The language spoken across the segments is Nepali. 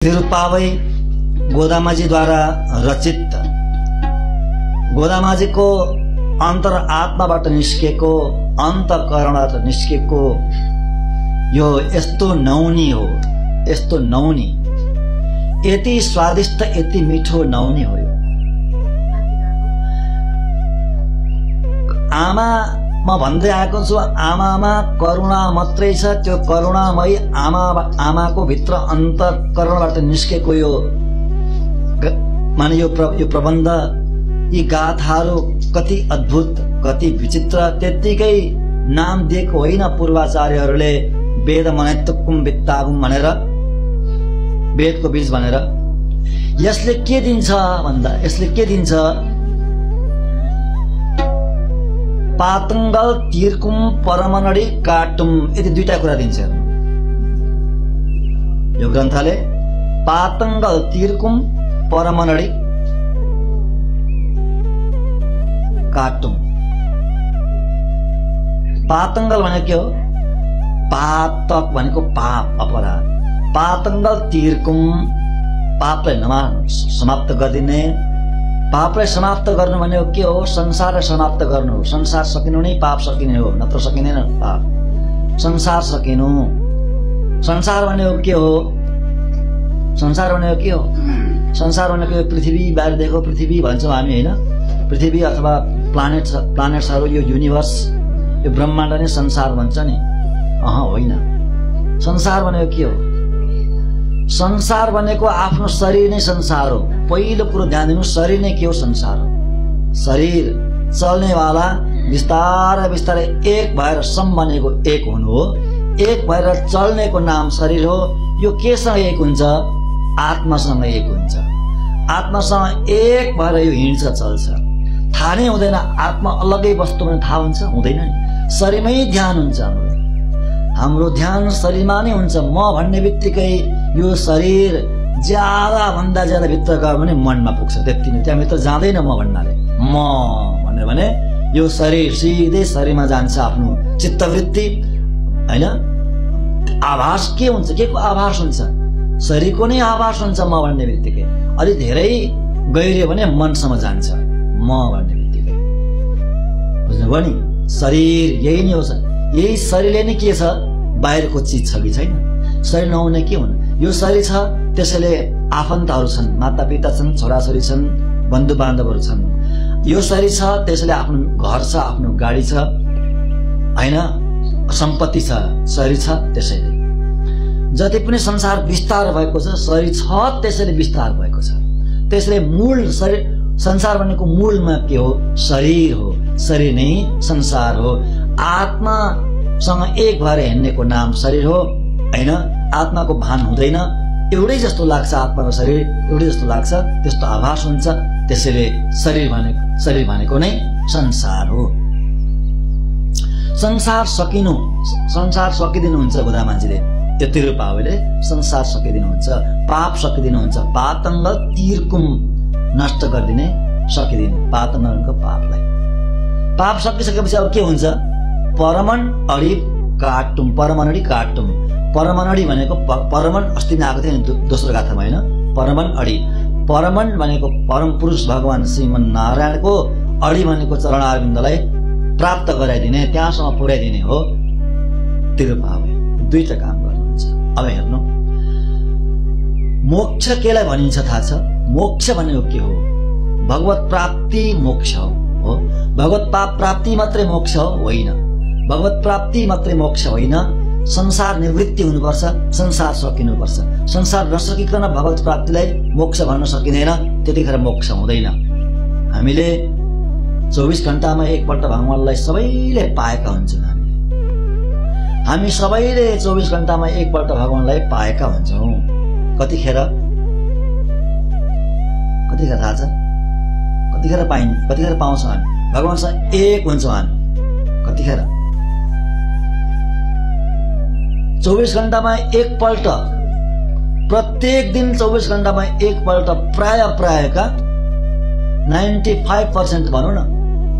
तिरुप्पावै गोदामाजीद्वारा रचित गोदामाजीको अन्तर आत्माबाट निस्केको अन्तःकरणबाट निस्केको यो यस्तो नौनी हो, यस्तो नौनी, यति स्वादिष्ट यति मिठो नौनी हो। आमा म भन्दै आएको छु, आमामा करुणा मात्रै छ। त्यो करुणामय आमाको भित्र अन्तःकरणबाट निस्केको यो माने यो प्रबन्ध, यी गाथाहरू कति अद्भुत, कति विचित्र। त्यत्तिकै नाम दिएको होइन पूर्वाचार्यहरूले, वेद मनैत्तुकुम वित्तागुम भनेर, वेदको बीज भनेर। यसले के दिन्छ भन्दा, यसले के दिन्छ? पातङ्गल तिर्कुम परमनडी काटुम, यति दुईटा कुरा दिन्छ यो ग्रन्थले। पातङ्गल तिर्कुम परमनडी काटुम। पातङ्गल भनेको के हो? पातक भनेको पाप, अपराध। पातङ्गल तिर्कुम, पापलाई समाप्त गरिदिने। पापलाई समाप्त गर्नु भनेको के हो? संसारलाई समाप्त गर्नु हो। संसार सकिनु नै पाप सकिने हो, नत्र सकिँदैन पाप। संसार सकिनु। संसार भनेको के हो? संसार भनेको के हो? संसार भनेको पृथ्वी, बाहिर देखो पृथ्वी भन्छौँ हामी होइन? पृथ्वी अथवा प्लानेट्सहरू, यो युनिभर्स, यो ब्रह्माण्ड नै संसार भन्छ नि? होइन। संसार भनेको के हो? संसार भनेको आफ्नो शरीर नै संसार हो। पहिलो कुरो ध्यान दिनु, शरीर नै के हो? संसार हो। शरीर चल्नेवाला, बिस्तारै बिस्तारै एक भएर सम बनेको एक हुनु हो। एक भएर चल्नेको नाम शरीर हो। यो केसँग एक हुन्छ? आत्मासँग एक हुन्छ। आत्मासँग एक भएर यो हिँड्छ, चल्छ। थाहा नै हुँदैन आत्मा अलग्गै वस्तु भने थाहा हुन्छ? हुँदैन नि। शरीरमै ध्यान हुन्छ हाम्रो ध्यान शरीरमा नै हुन्छ। म भन्ने बित्तिकै यो शरीर ज्यादा भन्दा ज्यादा भित्र गयो भने मनमा पुग्छ, त्यति नै। त्यहाँभित्र जाँदैन म भन्नाले। म भन्यो भने यो शरीर सिधै शरीरमा जान्छ। आफ्नो चित्तवृत्ति होइन, आभास के हुन्छ? के को आभास हुन्छ? शरीरको नै आभास हुन्छ म भन्ने बित्तिकै। अलि धेरै गहिरो भने मनसम्म जान्छ म भन्ने बित्तिकै। बुझ्नुभयो नि? शरीर यही नै हो। यही शरीरले नै के छ? बाहिरको चिज छ कि छैन? शरीर नहुने के हुनु? यो शरीर छ, त्यसैले आफन्तहरू छन्, मातापिता छन्, छोराछोरी छन्, बन्धु बान्धवहरू छन्। यो शरीर छ, त्यसैले आफ्नो घर छ, आफ्नो गाडी छ होइन, सम्पत्ति छ। शरीर छ त्यसैले जति पनि संसार विस्तार भएको छ, शरीर छ त्यसैले विस्तार भएको छ। त्यसैले मूल शरीर, संसार भनेको मूलमा के हो? शरीर हो। शरीर नै संसार हो। आत्मासँग एक भएर हिँड्नेको नाम शरीर हो होइन? आत्माको भान हुँदैन। एउटै जस्तो लाग्छ, आत्मा र शरीर एउटै जस्तो लाग्छ, त्यस्तो आभास हुन्छ। त्यसैले शरीर भनेको नै संसार हो। संसार सकिदिनुहुन्छ गोदामाजीले, यो तिरुप्पावैले संसार सकिदिनुहुन्छ, पाप सकिदिनुहुन्छ। पातङ्गल तिर्कुम, नष्ट गरिदिने, सकिदिने। पातङ्गलको पापलाई, पाप सकिसकेपछि अब के हुन्छ? परमन अडी काटुम, परमनडी काटुम। परमनडी भनेको परमन, अस्ति नै आएको थियो नि दोस्रो गाथामा होइन? परमन अडी। परमन भनेको परम पुरुष भगवान श्रीमन नारायणको, अडी भनेको चरणारविन्दलाई प्राप्त गराइदिने, त्यहाँसम्म पुर्याइदिने हो तिरुप्पावै। दुईटा काम गर्नुहुन्छ। अब हेर्नु, मोक्ष केलाई भनिन्छ थाहा छ? मोक्ष भनेको के हो? भगवत प्राप्ति मोक्ष हो। भगवत प्राप्ति मात्रै मोक्ष होइन। भगवत प्राप्ति मात्रै मोक्ष होइन। संसार निवृत्ति हुनुपर्छ, संसार सकिनुपर्छ। संसार नसकिकन भगवत प्राप्तिलाई मोक्ष भन्न सकिँदैन, त्यतिखेर मोक्ष हुँदैन। हामीले 24 घण्टामा एकपल्ट भगवानलाई सबैले पाएका हुन्छौँ। हामी सबैले 24 घण्टामा एकपल्ट भगवानलाई पाएका हुन्छौँ। कतिखेर थाहा छ? कतिखेर पाउँछौँ हामी? भगवानसँग एक हुन्छौँ हामी। कतिखेर? 24 घण्टामा एकपल्ट, प्रत्येक दिन 24 घण्टामा एकपल्ट, प्रायका 95% भनौँ न,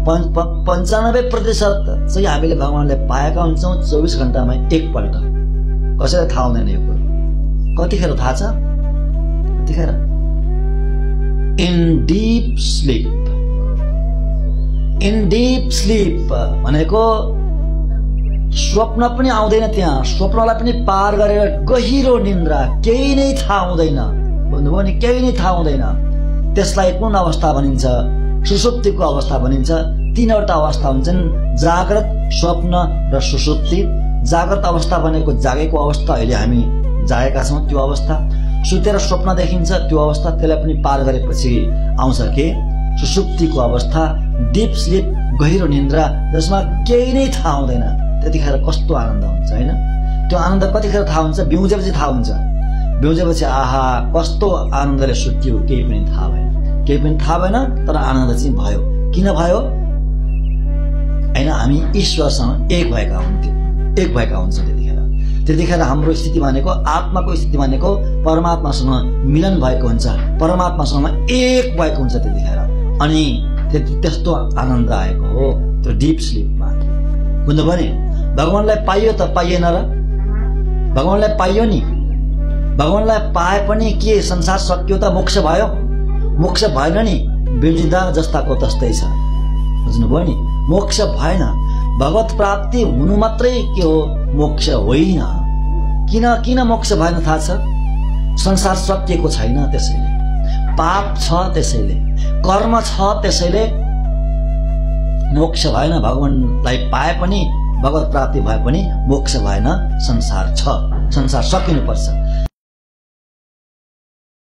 95% चाहिँ हामीले भगवानलाई पाएका हुन्छौँ 24 घण्टामा एकपल्ट। कसैलाई थाहा हुँदैन यो कुरो। कतिखेर थाहा छ? त्यतिखेर इन डीप स्लीप भनेको स्वप्न पनि आउँदैन, त्यहाँ स्वप्नलाई पनि पार गरेर गहिरो निन्द्रा, केही नै थाहा हुँदैन। भन्नुभयो नि, केही नै थाहा हुँदैन। त्यसलाई कुन अवस्था भनिन्छ? सुषुप्तिको अवस्था भनिन्छ। तीनवटा अवस्था हुन्छन्, जागृत, स्वप्न र सुषुप्ति। जागृत अवस्था भनेको जागेको अवस्था, अहिले हामी जागेका छौँ त्यो अवस्था। सुतेर स्वप्न देखिन्छ त्यो अवस्था, त्यसलाई पनि पार गरेपछि आउँछ के सुषुप्तिको अवस्था, डीप स्लिप, गहिरो निन्द्रा, जसमा केही नै थाहा हुँदैन। त्यतिखेर कस्तो आनन्द हुन्छ हैन? त्यो आनन्द कतिखेर थाहा हुन्छ? बिउजेपछि थाहा हुन्छ। बिउजेपछि आहा कस्तो आनन्दले सुत्यो, केही पनि थाहा भएन। केही पनि थाहा भएन, तर आनन्द चाहिँ भयो। किन भयो? हैन, हामी ईश्वरसँग एक भएका हुन्छौँ। त्यतिखेर हाम्रो स्थिति भनेको, आत्माको स्थिति भनेको परमात्मासँग मिलन भएको हुन्छ, परमात्मासँग एक भएको हुन्छ त्यतिखेर। अनि त्यस्तो आनन्द आएको हो त्यो डीप स्लिपमा। बुझ्नुभयो नि? भगवानलाई पाइयो त पाइएन र? भगवानलाई पाइयो नि। भगवानलाई पाए पनि के संसार सकियो त? मोक्ष भयो? मोक्ष भएन नि, बिर्जिदा जस्ताको तस्तै छ। बुझ्नुभयो नि? मोक्ष भएन। भगवत प्राप्ति हुनु मात्रै के हो? मोक्ष होइन। किन मोक्ष भएन थाहा छ? संसार सकिएको छैन, त्यसैले पाप छ, त्यसैले कर्म छ, त्यसैले मोक्ष भएन। भगवानलाई पाए पनि, भगवत प्राप्ति भए पनि मोक्ष भएन। संसार छ, संसार सकिनुपर्छ।